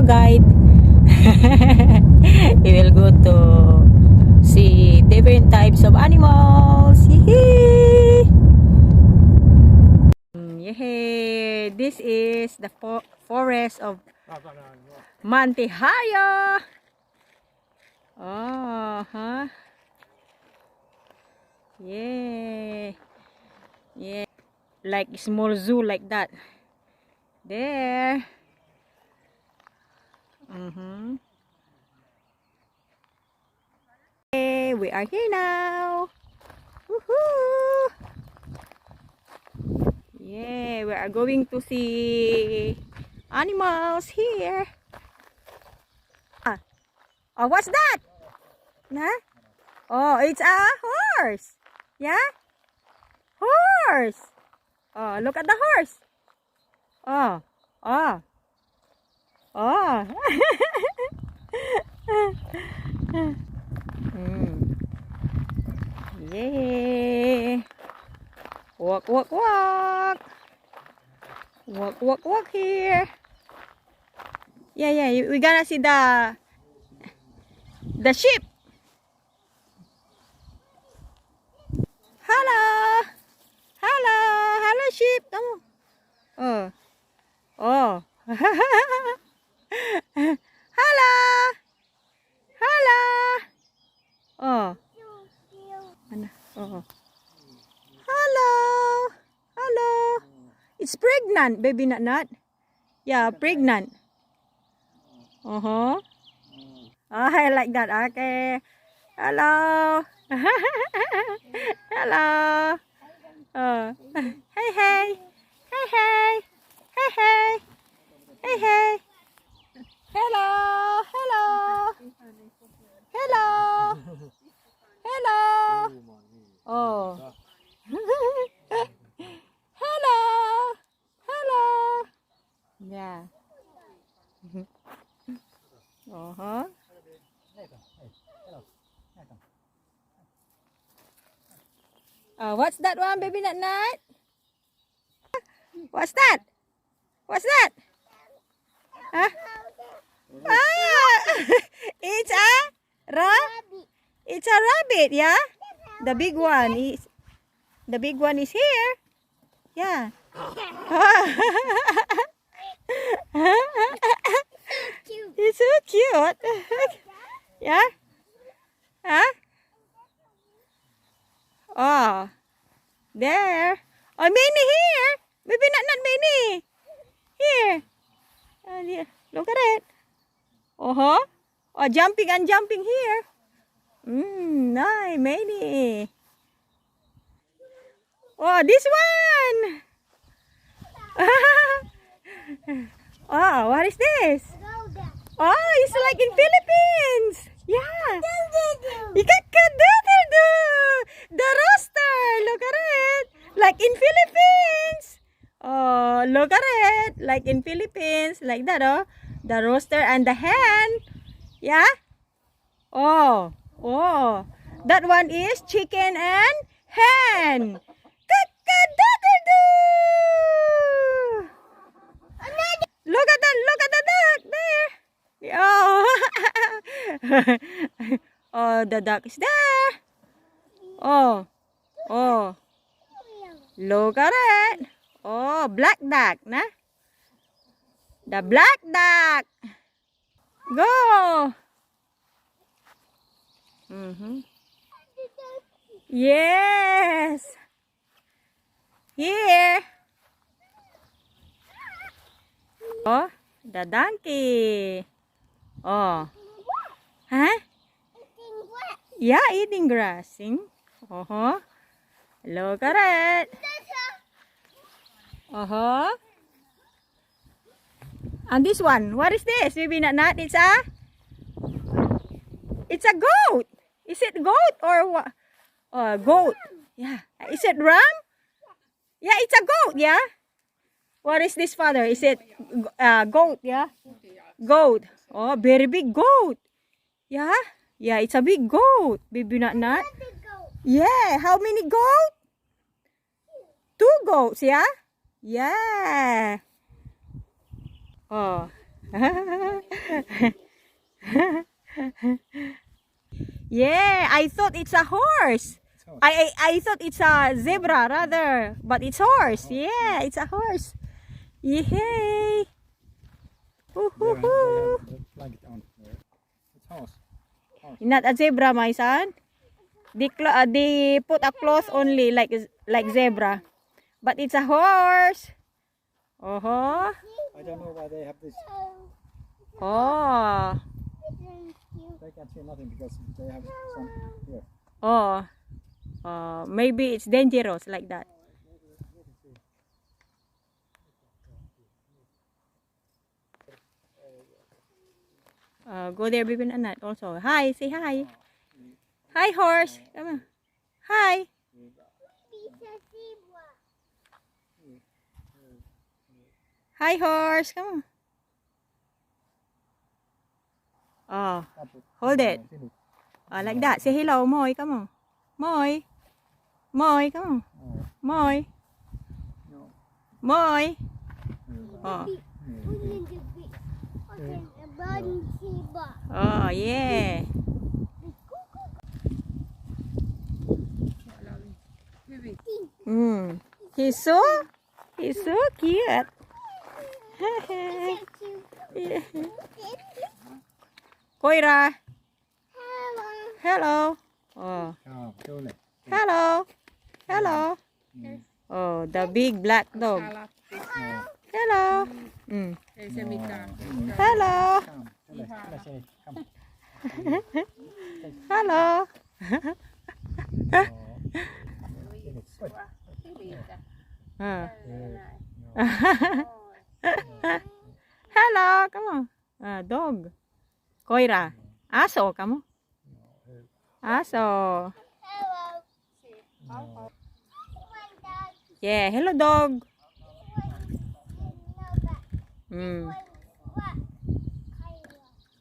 guide. We will go to see different types of animals. Yee! Yay! This is the forest of Mantihaya. Oh, huh? Yeah. Yeah. Like small zoo like that. There. Okay, we are here now. Woohoo! Yeah, we are going to see animals here. Oh, what's that? Huh? Oh, it's a horse. Yeah? Horse. Oh, look at the horse. Oh, oh, oh. Yeah. Walk, walk, walk. Walk, walk, walk here. Yeah, yeah. We gonna see the sheep. Hello. Hello. Hello, sheep. Come on. Oh. Oh. Hello. Hello. Oh. Oh. Hello. Hello. It's pregnant, baby nut. Yeah, pregnant. Uh-huh. Oh, I like that. Okay. Hello. Hello. Oh. Hey, hey. Hey, hey. Hey, hey. Hey, hey. Hello. Hello. Hello. Hello. Oh. Hello. Hello. Yeah. Uh-huh. What's that one, baby nut nut? What's that? What's that? Huh? Ah, it's a it's a rabbit, yeah. The big one is here. Yeah. It's so cute. Yeah. Huh? Oh, there. Oh, Minnie here. Maybe not Minnie. Here. Yeah. Look at it. Uh-huh. Oh, jumping and jumping here. Nice, Minnie. Oh, this one. Oh, what is this? Oh, it's like in Philippines. Yeah. The rooster. Look at it. Like in Philippines. Oh, look at it. Like in Philippines. Like that, oh. The rooster and the hen. Yeah. Oh. Oh. That one is chicken and hen. Look at the duck there. Oh. Oh, the duck is there. Oh. Oh. Look at it. Oh, black duck, nah? The black duck. Go. Yes. Here. Oh, the donkey. Oh. Huh? Yeah, eating grass. Uh-huh. Look at it. Uh-huh. And this one, what is this? Maybe not. It's a goat. Is it goat or what? Oh, goat. Yeah. Is it ram? Yeah, it's a goat. Yeah. What is this, father? Is it goat? Yeah. Goat. Oh, very big goat. Yeah. Yeah, it's a big goat. Baby not. Yeah. How many goat? 2 goats. Yeah. Yeah. Oh. Yeah, I thought it's a horse. I thought it's a zebra rather, but it's horse. Yeah, it's a horse. Yay! Woohoo! Flag on there. It's horse. Not a zebra, my son. They put a cloth only like zebra, but it's a horse. Oh. I don't know why they have this. Oh. They can't see nothing because they have some here. Oh. Maybe it's dangerous like that. Go there, baby Nanat. Also, hi. Say hi. Hi, horse. Come on. Hi. Hi, horse. Come on. Oh, hold it. Like that. Say hello, Moy. Come on. Moy. Moy. Come on. Moy. Moy. Oh. Oh, yeah. He's so cute. Koira. Hello. Oh. Hello. Hello. Oh, the big black dog. Hello. Hello. Hello. Hello, come on. Dog. Koira. Aso, kamu. Aso. Yeah, hello dog.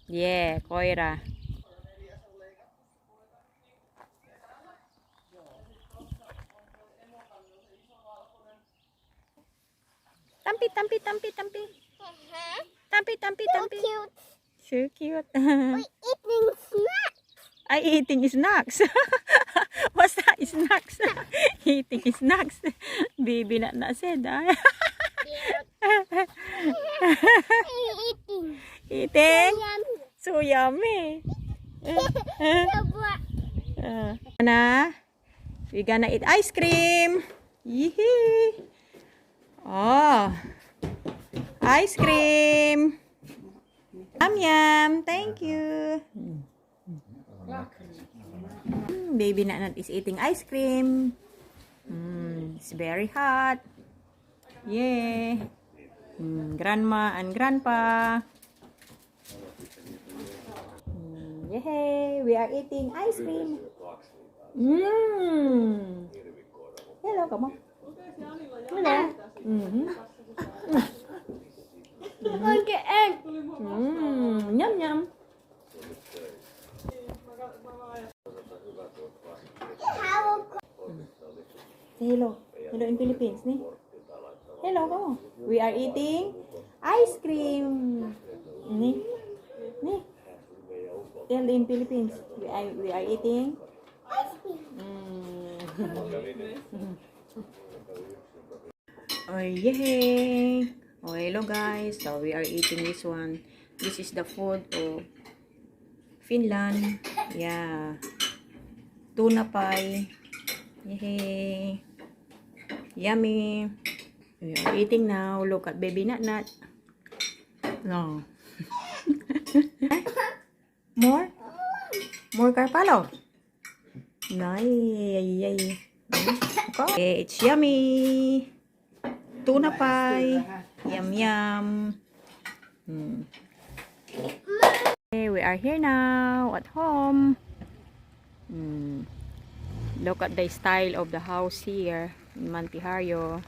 Yeah, Koira. Tampi, tampi, tampi, tampi. Tampi, tampi, tampi. So cute. Eating snacks. I eating snacks. What's that? Snacks. Eating snacks. Baby na said. Eating. Eating. So yummy. We gonna eat ice cream. Yee. Oh. Ice cream. Yum yum. Thank you. Baby Nanat is eating ice cream. It's very hot. Yeah. Grandma and grandpa. Yay, we are eating ice cream. Hello, come on. Hello. Yum yum. Say hello. Hello in Philippines, ni. Hello, come on. We are eating ice cream. Ni. Ni. Tell in Philippines. We are eating Ice cream. Oh, yay! Oh, hello guys. So we are eating this one. This is the food of Finland. Yeah. Tuna pie. Yay! Yummy. We are eating now. Look at baby Nat. No. More? More carpalo? Nice. Okay, it's yummy. Tuna pie. Yum yum. Okay, we are here now at home. Look at the style of the house here in Mantiharyo.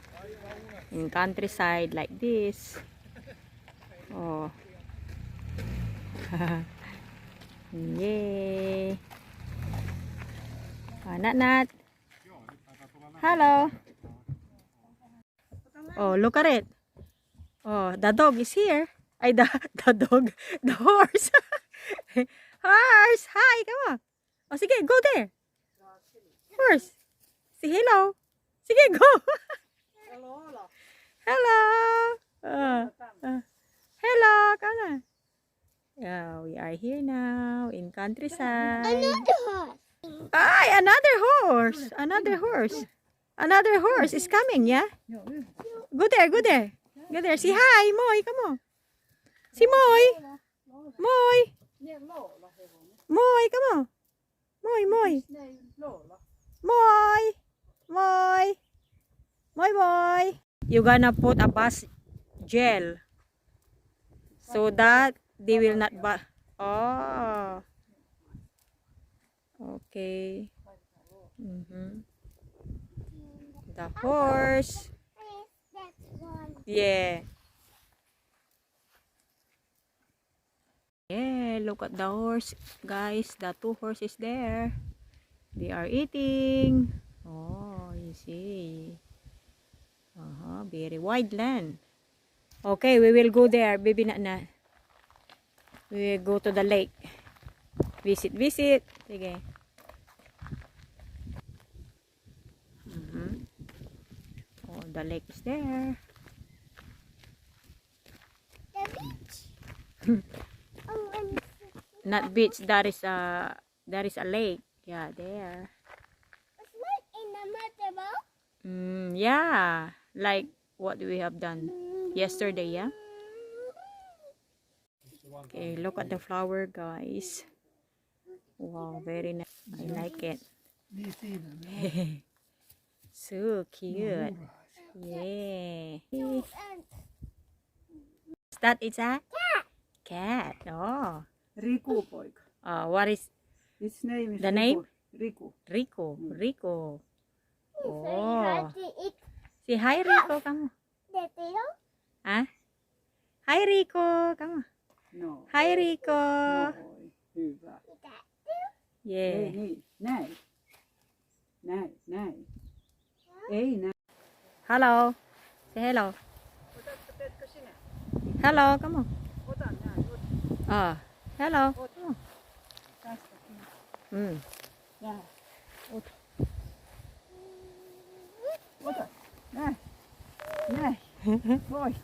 In countryside like this. Oh. Yay. Nat. Hello. Oh, look at it. Oh, the dog is here. Ay, the dog. The horse. Horse. Hi, come on. O, sige, go there. Horse. Say hello. Sige, go. Hello. Hello. Come on. Yeah, we are here now in countryside. Another horse. Ay, another horse. Another horse. Another horse is coming, yeah? Go there, go there. Go there. Say hi, Moy. Come on. Si Moy. Moy. Moy, come on. Moy, Moy. Moy. Moy. Moy, Moy. You gonna put a bus gel so that they will not oh. Okay. The horse. That's one. Yeah. Yeah, look at the horse, guys. The two horses there. They are eating. Oh, you see. Very wide land. Okay, we will go there, baby na. We will go to the lake. Visit. Sige. Oh, the lake is there. The beach. Not beach, that is a lake. Yeah, there. It's not in the motorboat. Yeah, like what we have done yesterday, yeah. Okay, look at the flower, guys. Wow, very nice. I like it. So cute. Yeah. That is a cat. Oh. Riku poika. What is Its name is the name? Riku. Rico. So you Oh. have to eat Say hi, Rico. Kamu. the tail. Ah? Hi, Rico. Kamu. No. Hi, Rico. Noin. Hyvä. Eat that tail. Yeah. Ei niin. Näin. Näin. Ei näin. Hello. Say hello. Teetkö sinä? Hello. Come on. Ota näin. Hello. Tästäkin. Näin. Ota. Näin. Voi.